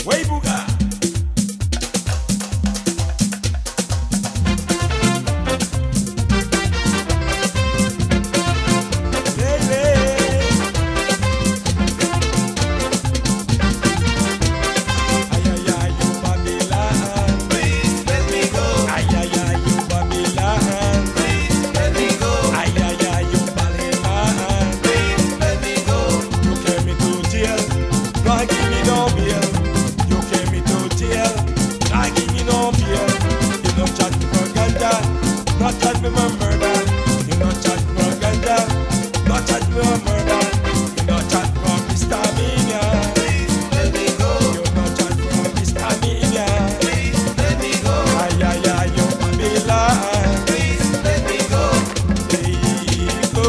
Way Booga. Not charge me for murder. You not charge me for ganja. Not charge me for murder. You not charge me for misdemeanor. Please let me go. You not charge me for misdemeanor. Please let me go. Ay ay ay, you Babylon. Please let me go. Please go.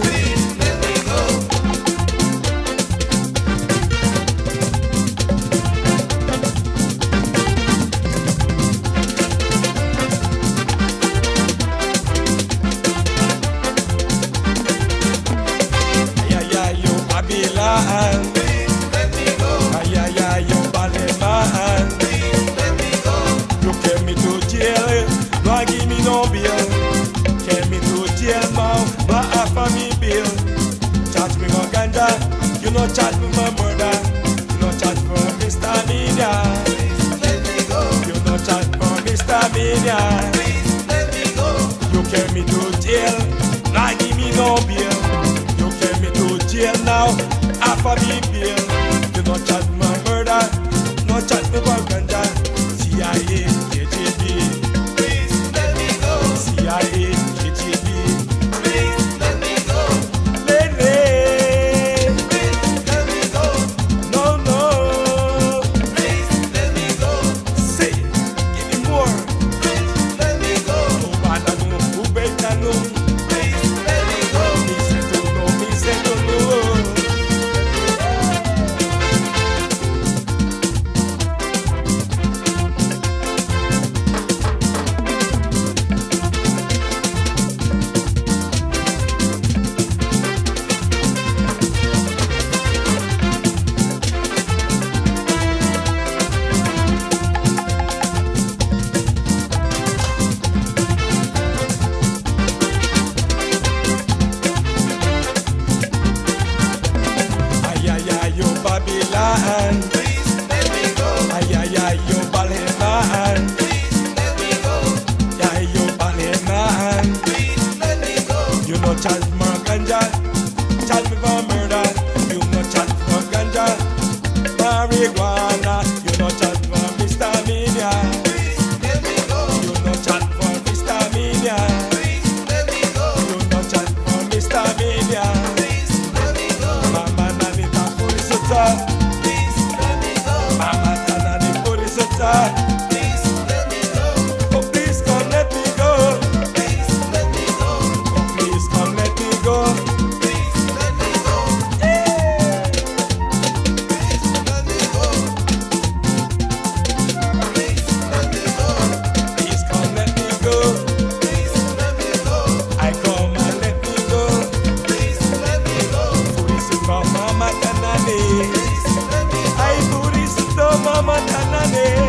Please let me go. Ay ay ay, you Babylon. Please let me go. Ay ay ay, you Balleman. Please let me go. You carry me to jail, don't give me no bill. Carry me to jail now, but offer me bill. Charge me for ganja, you no charge me for murder. You no charge for misdemeanor. Please let me go. You no charge for misdemeanor. Please let me go. You carry me to jail, not give me no bill. You carry me to jail now, offer me bill. You no charge me for murder, no charge me for ganja. CIA, KGB. Please let me go. CIA, KGB, Please let me go. Lele, Please let me go. no, no, Please let me go. say, give me more. Please let me go. Ubadanu, ubetanu, Please let me go. me say to no. Ay, ay, ay, yo Babylon. Please let me go. Ay, ay, ay, yo Balleman. Please let me go. Ay, yo Balleman. Please let me go. You no charge me for ganja, charge me for murder. You no charge me for ganja, marijuana. You no charge me for misdemeanor. Please let me go. You no charge me for misdemeanor. Please let me go. You no charge me for misdemeanor. Please let me go. Mama nanita purisota, Please let me go. mama nanani purisota. Please let me go. Oh please come let me go. Please let me go. Oh please come let me go. Please let me go. Please let me go. Please let me go. Please come let me go. Please let me go. I come and let me go. Please let me go. Purisota mama nanani. Please let me go. Ay purisota mama nanani.